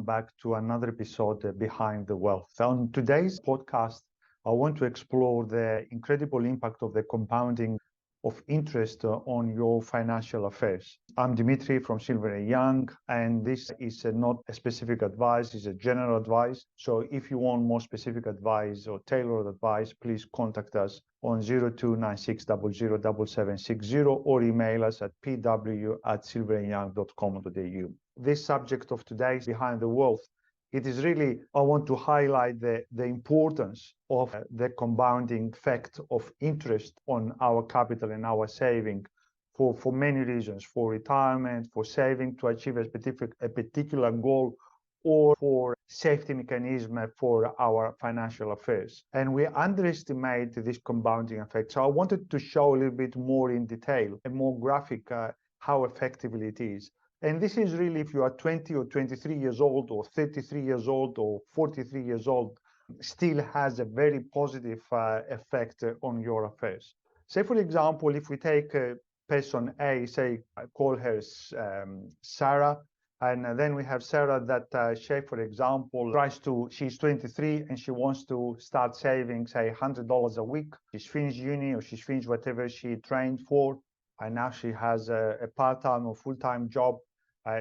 back to another episode Behind the Wealth. On today's podcast, I want to explore the incredible impact of the compounding of interest on your financial affairs. I'm Dimitri from Silver & Young, and this is not a specific advice, it's a general advice. So if you want more specific advice or tailored advice, please contact us on 0296007760 or email us at pw@silverandyoung.com.au. This subject of today's Behind the Wealth, it is really, I want to highlight the importance of the compounding effect of interest on our capital and our saving for many reasons, for retirement, for saving to achieve a particular goal, or for safety mechanism for our financial affairs. And we underestimate this compounding effect. So I wanted to show a little bit more in detail and more graphic how effectively it is. And this is really if you are 20 or 23 years old or 33 years old or 43 years old, still has a very positive effect on your affairs. Say, for example, if we take person A, say, I call her Sarah, and then we have Sarah that, say, for example, she's 23 and she wants to start saving, say, $100 a week. She's finished uni or she's finished whatever she trained for, and now she has a part-time or full-time job,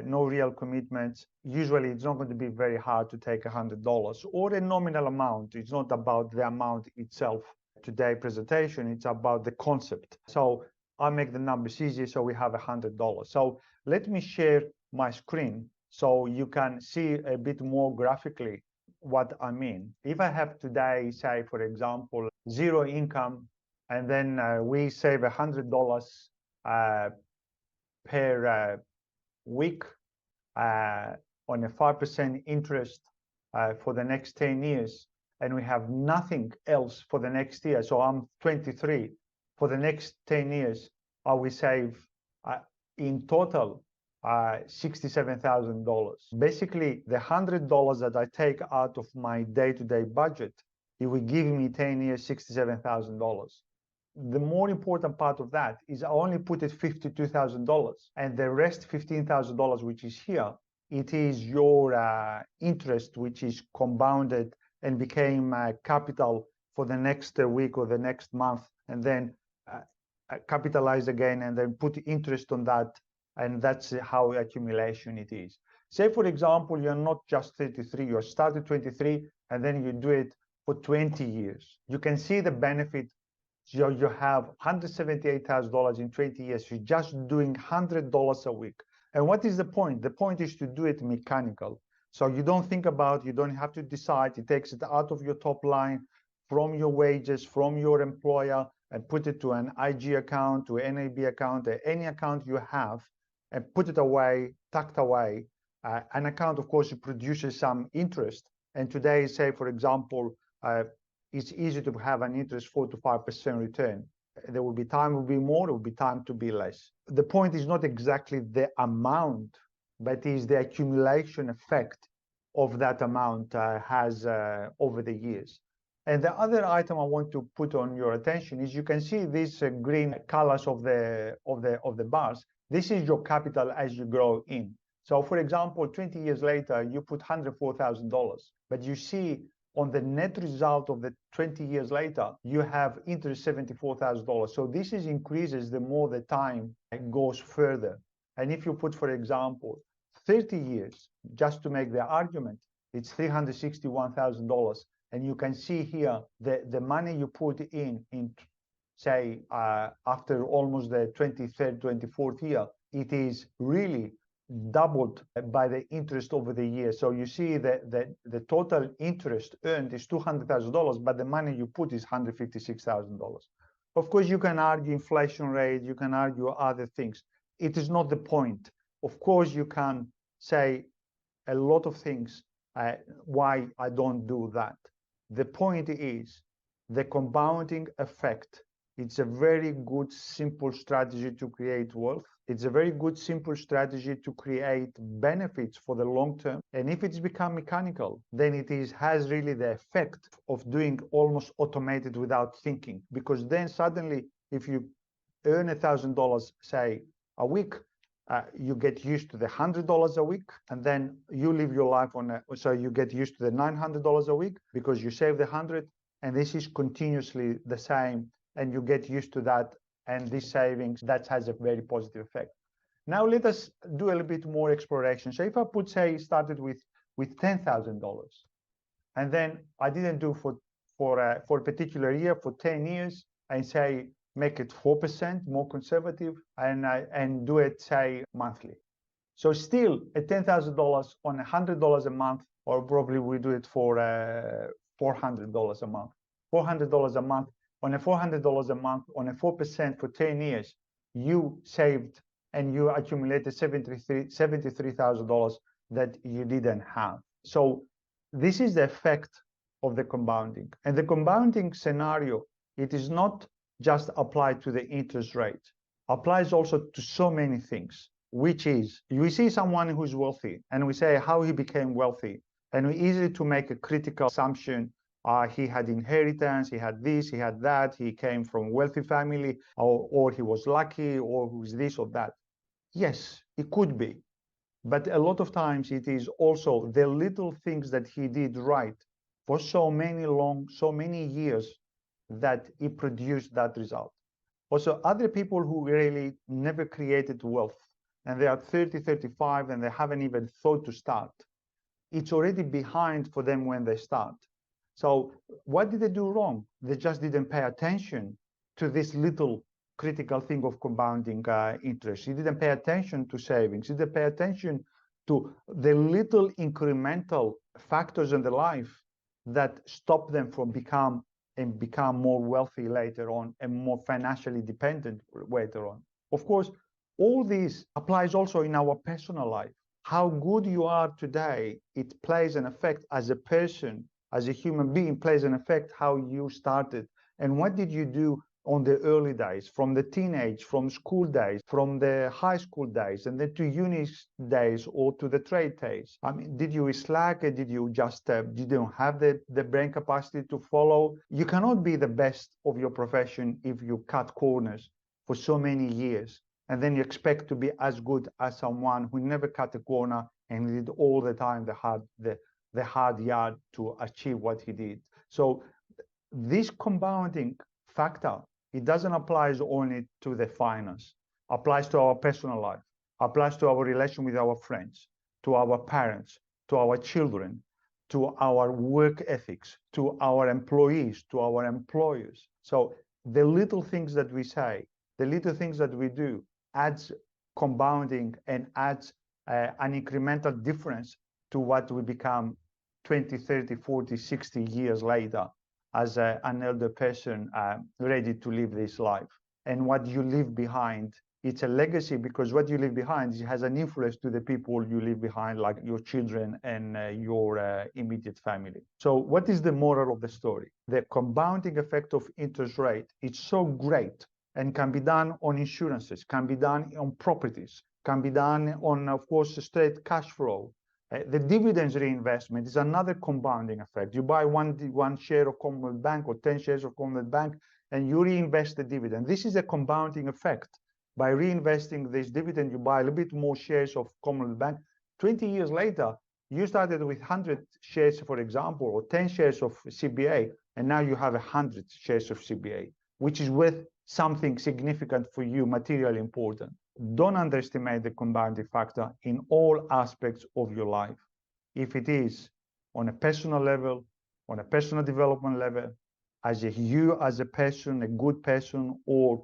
no real commitments. Usually it's not going to be very hard to take $100 or a nominal amount. It's not about the amount itself. Today's presentation, it's about the concept. So I make the numbers easy, so we have $100. So let me share my screen so you can see a bit more graphically what I mean. If I have today, say, for example, zero income, and then we save $100 per week on a 5% interest for the next 10 years, and we have nothing else for the next year. So I'm 23. For the next 10 years, I will save in total $67,000. Basically, the $100 that I take out of my day-to-day budget, it will give me 10 years, $67,000. The more important part of that is I only put it $52,000, and the rest $15,000, which is here, it is your interest, which is compounded and became capital for the next week or the next month, and then capitalize again and then put interest on that, and that's how accumulation it is. Say, for example, you're not just 33, you started 23 and then you do it for 20 years. You can see the benefit. So you have $178,000 in 20 years. You're just doing $100 a week. And what is the point? The point is to do it mechanical. So you don't think about, you don't have to decide. It takes it out of your top line, from your wages, from your employer, and put it to an IG account, to an NAB account, any account you have, and put it away, tucked away. An account, of course, it produces some interest. And today, say, for example, it's easy to have an interest 4 to 5% return. There will be time, will be more, there will be time to be less. The point is not exactly the amount, but is the accumulation effect of that amount has over the years. And the other item I want to put on your attention is you can see these green colors of the bars. This is your capital as you grow in. So for example, 20 years later, you put $104,000, but you see on the net result of the 20 years later, you have interest $74,000. So this is increases the more the time goes further. And if you put, for example, 30 years, just to make the argument, it's $361,000. And you can see here the money you put in say, after almost the 23rd, 24th year, it is really doubled by the interest over the years. So you see that the total interest earned is $200,000, but the money you put is $156,000. Of course, you can argue inflation rate, you can argue other things. It is not the point. Of course, you can say a lot of things why I don't do that. The point is the compounding effect. It's a very good, simple strategy to create wealth. It's a very good, simple strategy to create benefits for the long term. And if it's become mechanical, then it has really the effect of doing almost automated without thinking. Because then suddenly, if you earn $1,000, say, a week, you get used to the $100 a week, and then you live your life so you get used to the $900 a week because you save the 100, and this is continuously the same, and you get used to that, and this savings, that has a very positive effect. Now let us do a little bit more exploration. So if I started with $10,000, and then I didn't do for a particular year for 10 years, and say make it 4% more conservative, and do it say monthly. So still at $10,000 on $100 a month, or probably we do it for $400 a month. $400 a month on a $400 a month on a 4% for 10 years, you saved and you accumulated $73,000 that you didn't have. So this is the effect of the compounding. And the compounding scenario, it is not just applied to the interest rate, applies also to so many things, which is, we see someone who's wealthy and we say how he became wealthy, and we easily to make a critical assumption. He had inheritance, he had this, he had that, he came from a wealthy family, or he was lucky, or who's this or that. Yes, it could be. But a lot of times it is also the little things that he did right for so many years that he produced that result. Also, other people who really never created wealth, and they are 30, 35, and they haven't even thought to start, it's already behind for them when they start. So what did they do wrong? They just didn't pay attention to this little critical thing of compounding interest. You didn't pay attention to savings. You didn't pay attention to the little incremental factors in their life that stop them from become more wealthy later on and more financially dependent later on. Of course, all this applies also in our personal life. How good you are today, it plays an effect as a person, as a human being, plays an effect how you started. And what did you do on the early days, from the teenage, from school days, from the high school days, and then to uni days or to the trade days? I mean, did you slack? Did you just didn't have the brain capacity to follow? You cannot be the best of your profession if you cut corners for so many years, and then you expect to be as good as someone who never cut a corner and did all the time the hard yard to achieve what he did. So this compounding factor, it doesn't apply only to the finance, applies to our personal life, applies to our relation with our friends, to our parents, to our children, to our work ethics, to our employees, to our employers. So the little things that we say, the little things that we do adds compounding and adds an incremental difference to what we become 20, 30, 40, 60 years later as an elder person ready to live this life. And what you leave behind, it's a legacy, because what you leave behind has an influence to the people you leave behind, like your children and your immediate family. So what is the moral of the story? The compounding effect of interest rate is so great and can be done on insurances, can be done on properties, can be done on, of course, straight cash flow. The dividends reinvestment is another compounding effect. You buy one share of Commonwealth Bank or 10 shares of Commonwealth Bank, and you reinvest the dividend. This is a compounding effect. By reinvesting this dividend, you buy a little bit more shares of Commonwealth Bank. 20 years later, you started with 100 shares, for example, or 10 shares of CBA, and now you have 100 shares of CBA, which is worth something significant for you, materially important. Don't underestimate the compounding factor in all aspects of your life. If it is on a personal level, on a personal development level, as you as a person, a good person, or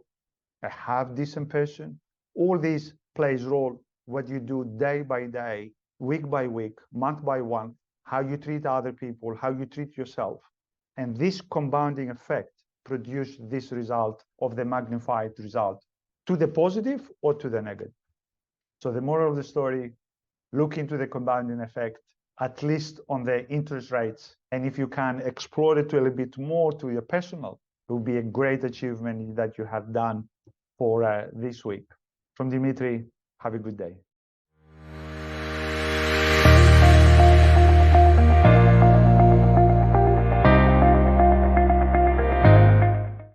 a half-decent person, all this plays role what you do day by day, week by week, month by month, how you treat other people, how you treat yourself. And this compounding effect produce this result of the magnified result, to the positive or to the negative. So the moral of the story, look into the compounding effect, at least on the interest rates. And if you can explore it a little bit more to your personal, it will be a great achievement that you have done for this week. From Dimitri, have a good day.